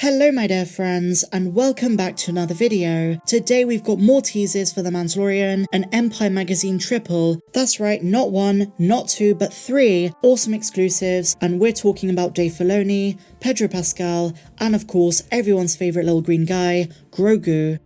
Hello my dear friends, and welcome back to another video. Today we've got more teases for The Mandalorian, an Empire magazine triple. That's right, not one, not two, but three awesome exclusives, and we're talking about Dave Filoni, Pedro Pascal, and of course everyone's favourite little green guy, Grogu.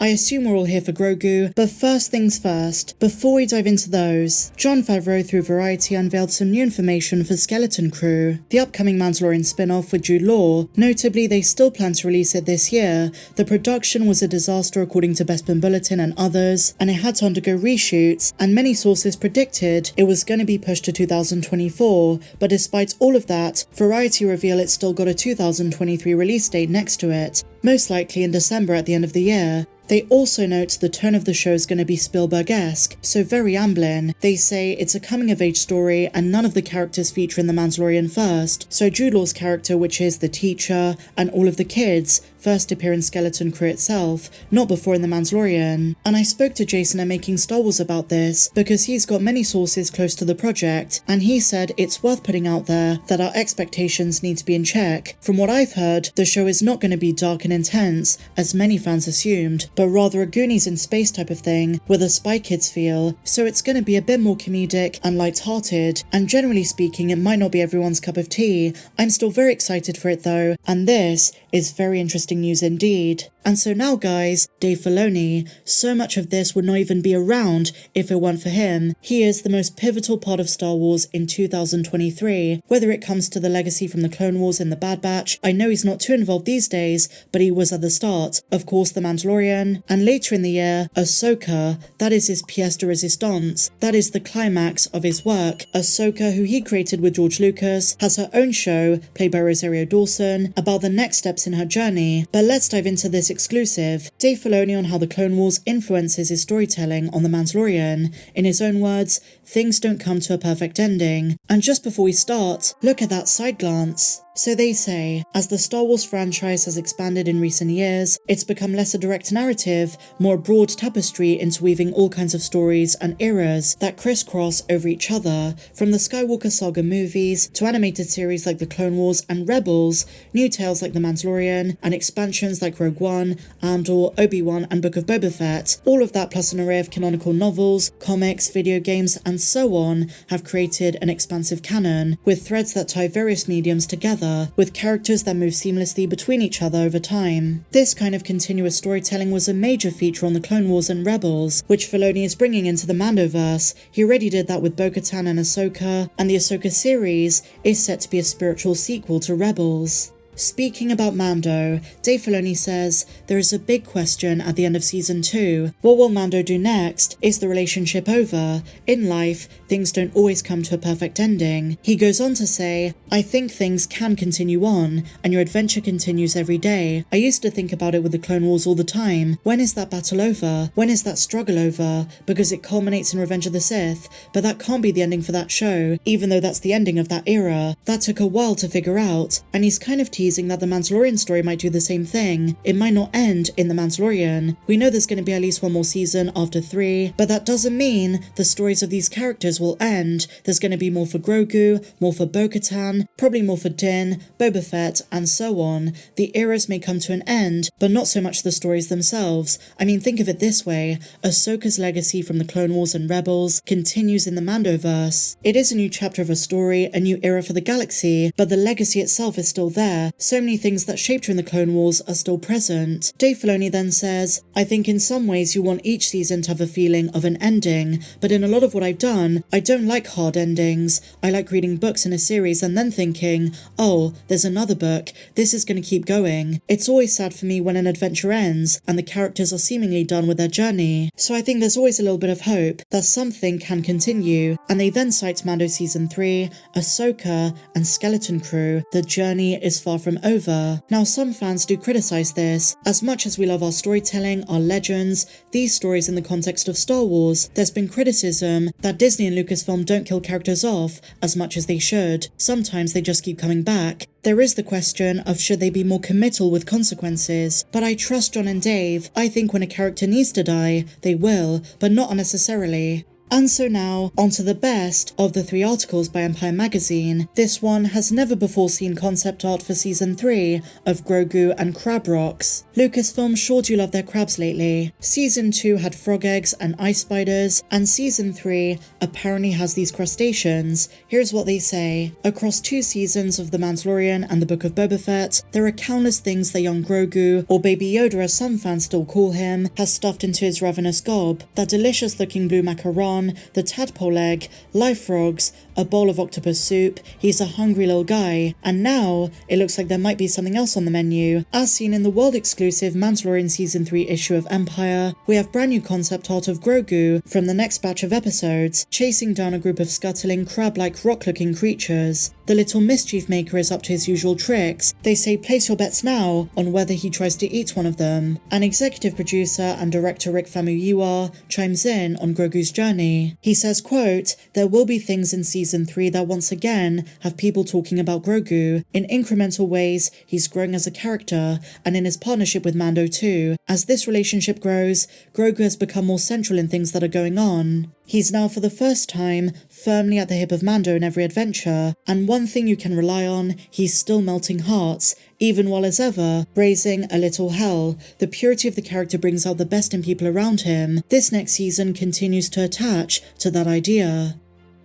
I assume we're all here for Grogu, but first things first, before we dive into those, Jon Favreau through Variety unveiled some new information for Skeleton Crew, the upcoming Mandalorian spin-off with Jude Law. Notably, they still plan to release it this year. The production was a disaster according to Bespin Bulletin and others, and it had to undergo reshoots, and many sources predicted it was going to be pushed to 2024, but despite all of that, Variety reveal it's still got a 2023 release date next to it, most likely in December at the end of the year. They also note the tone of the show is going to be Spielberg-esque, so very Amblin. They say it's a coming-of-age story and none of the characters feature in The Mandalorian first, so Jude Law's character, which is the teacher, and all of the kids, first appear in Skeleton Crew itself, not before in The Mandalorian. And I spoke to Jason at Making Star Wars about this, because he's got many sources close to the project, and he said it's worth putting out there that our expectations need to be in check. From what I've heard, the show is not going to be dark and intense, as many fans assumed, but rather a Goonies in space type of thing, with a Spy Kids feel, so it's going to be a bit more comedic and light-hearted, and generally speaking it might not be everyone's cup of tea. I'm still very excited for it though, and this is very interesting news indeed. And so now guys, Dave Filoni, so much of this would not even be around if it weren't for him. He is the most pivotal part of Star Wars in 2023, whether it comes to the legacy from the Clone Wars in the Bad Batch. I know he's not too involved these days, but he was at the start. Of course The Mandalorian, and later in the year, Ahsoka, that is his pièce de résistance, that is the climax of his work. Ahsoka, who he created with George Lucas, has her own show, played by Rosario Dawson, about the next steps in her journey. But let's dive into this exclusive. Dave Filoni on how the Clone Wars influences his storytelling on The Mandalorian. In his own words, things don't come to a perfect ending. And just before we start, look at that side glance. So they say, as the Star Wars franchise has expanded in recent years, it's become less a direct narrative, more a broad tapestry interweaving all kinds of stories and eras that crisscross over each other, from the Skywalker Saga movies to animated series like The Clone Wars and Rebels, new tales like The Mandalorian, and expansions like Rogue One, Andor, Obi-Wan, and Book of Boba Fett. All of that plus an array of canonical novels, comics, video games, and so on have created an expansive canon, with threads that tie various mediums together, with characters that move seamlessly between each other over time. This kind of continuous storytelling was a major feature on the Clone Wars and Rebels, which Filoni is bringing into the Mandoverse. He already did that with Bo-Katan and Ahsoka, and the Ahsoka series is set to be a spiritual sequel to Rebels. Speaking about Mando, Dave Filoni says, there is a big question at the end of season 2. What will Mando do next? Is the relationship over? In life, things don't always come to a perfect ending. He goes on to say, I think things can continue on, and your adventure continues every day. I used to think about it with the Clone Wars all the time. When is that battle over? When is that struggle over? Because it culminates in Revenge of the Sith, but that can't be the ending for that show, even though that's the ending of that era. That took a while to figure out, and he's kind of teasing that the Mandalorian story might do the same thing. It might not end in The Mandalorian. We know there's going to be at least one more season after 3, but that doesn't mean the stories of these characters will end. There's going to be more for Grogu, more for Bo-Katan, probably more for Din, Boba Fett, and so on. The eras may come to an end, but not so much the stories themselves. I mean, think of it this way. Ahsoka's legacy from the Clone Wars and Rebels continues in the Mandoverse. It is a new chapter of a story, a new era for the galaxy, but the legacy itself is still there. So many things that shaped her in the Clone Wars are still present. Dave Filoni then says, I think in some ways you want each season to have a feeling of an ending, but in a lot of what I've done, I don't like hard endings. I like reading books in a series and then thinking, oh, there's another book, this is going to keep going. It's always sad for me when an adventure ends and the characters are seemingly done with their journey. So I think there's always a little bit of hope that something can continue. And they then cite Mando season 3, Ahsoka, and Skeleton Crew. The journey is far from over. Now some fans do criticize this. As much as we love our storytelling, our legends, these stories in the context of Star Wars, there's been criticism that Disney and Lucasfilm don't kill characters off as much as they should. Sometimes they just keep coming back. There is the question of should they be more committal with consequences, but I trust Jon and Dave. I think when a character needs to die, they will, but not unnecessarily. And so now, onto the best of the 3 articles by Empire Magazine. This one has never before seen concept art for Season 3 of Grogu and crab rocks. Lucasfilm sure do love their crabs lately. Season 2 had frog eggs and ice spiders, and Season 3 apparently has these crustaceans. Here's what they say. Across 2 seasons of The Mandalorian and the Book of Boba Fett, there are countless things that young Grogu, or Baby Yoda as some fans still call him, has stuffed into his ravenous gob. That delicious looking blue macaron, the tadpole egg, live frogs, a bowl of octopus soup. He's a hungry little guy. And now, it looks like there might be something else on the menu. As seen in the world-exclusive Mandalorian Season 3 issue of Empire, we have brand new concept art of Grogu from the next batch of episodes, chasing down a group of scuttling crab-like rock-looking creatures. The little mischief maker is up to his usual tricks. They say place your bets now on whether he tries to eat one of them. An executive producer and director Rick Famuyiwa chimes in on Grogu's journey. He says, quote, "There will be things in Season 3 that once again have people talking about Grogu. In incremental ways, he's growing as a character, and in his partnership with Mando too. As this relationship grows, Grogu has become more central in things that are going on. He's now for the first time firmly at the hip of Mando in every adventure, and one thing you can rely on, he's still melting hearts, even while as ever, raising a little hell. The purity of the character brings out the best in people around him. This next season continues to attach to that idea."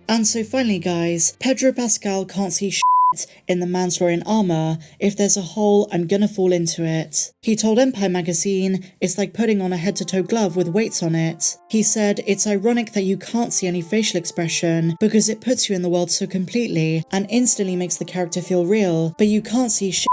And so finally guys, Pedro Pascal can't see in the Mandalorian armor. If there's a hole, I'm gonna fall into it. He told Empire Magazine, "It's like putting on a head-to-toe glove with weights on it." He said, "It's ironic that you can't see any facial expression because it puts you in the world so completely and instantly makes the character feel real, but you can't see shit.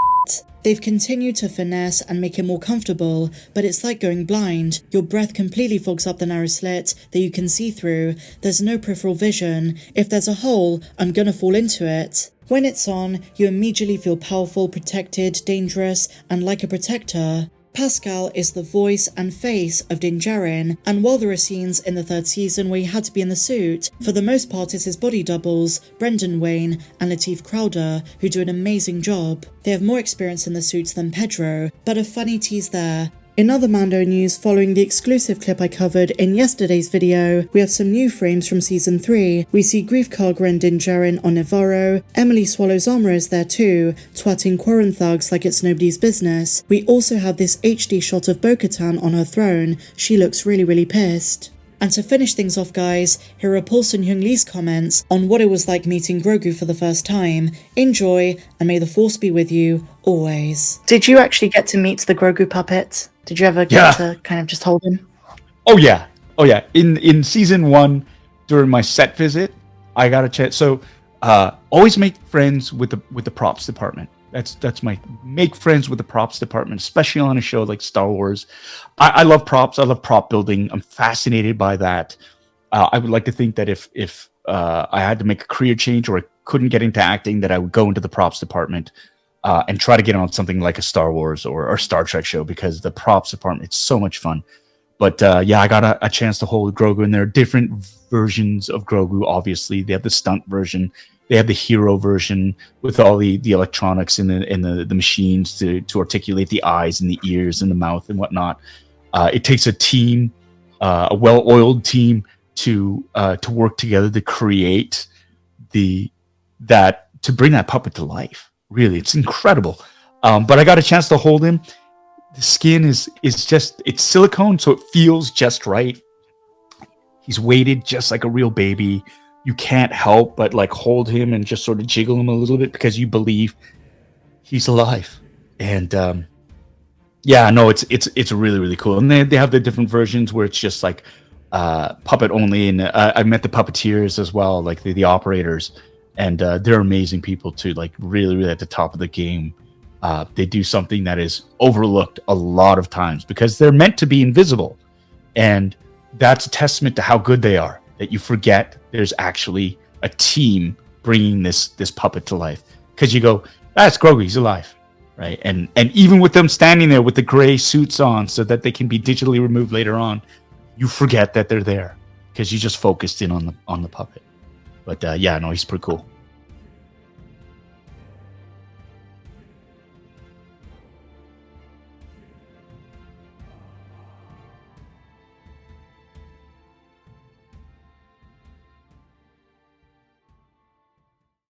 They've continued to finesse and make it more comfortable, but it's like going blind. Your breath completely fogs up the narrow slit that you can see through. There's no peripheral vision. If there's a hole, I'm gonna fall into it. When it's on, you immediately feel powerful, protected, dangerous, and like a protector." Pascal is the voice and face of Djarin, and while there are scenes in the 3rd season where he had to be in the suit, for the most part it's his body doubles, Brendan Wayne and Lateef Crowder, who do an amazing job. They have more experience in the suits than Pedro, but a funny tease there. In other Mando news, following the exclusive clip I covered in yesterday's video, we have some new frames from Season 3. We see Grief Karga and Djarin on Nevarro. Emily Swallow's armor is there too, twatting Quarren thugs like it's nobody's business. We also have this HD shot of Bo-Katan on her throne. She looks really pissed. And to finish things off guys, here are Paul Sun-Hyung Lee's comments on what it was like meeting Grogu for the first time. Enjoy, and may the force be with you, always. Did you actually get to meet the Grogu puppet? Did you ever get to kind of just hold him? Oh yeah. In Season 1, during my set visit, I got a chance. So always make friends with the props department. That's my make friends with the props department, especially on a show like Star Wars. I love props. I love prop building. I'm fascinated by that. I would like to think that if I had to make a career change or I couldn't get into acting, that I would go into the props department and try to get on something like a Star Wars or Star Trek show, because the props department, it's so much fun. But yeah, I got a chance to hold Grogu, and there are different versions of Grogu. Obviously, they have the stunt version. They have the hero version with all the electronics and the machines to articulate the eyes and the ears and the mouth and whatnot. It takes a team, a well-oiled team, to work together to create to bring that puppet to life. Really, it's incredible. But I got a chance to hold him. The skin is just, it's silicone, so it feels just right. He's weighted just like a real baby. You can't help but like hold him and just sort of jiggle him a little bit because you believe he's alive. And yeah, no, it's really cool. And they have the different versions where it's just like puppet only. And I met the puppeteers as well, like the operators, and they're amazing people too. Like really at the top of the game. They do something that is overlooked a lot of times because they're meant to be invisible, and that's a testament to how good they are. That you forget there's actually a team bringing this puppet to life, because you go, that's Grogu, he's alive, right? And even with them standing there with the gray suits on so that they can be digitally removed later on, you forget that they're there because you just focused in on the puppet. But yeah, no, he's pretty cool.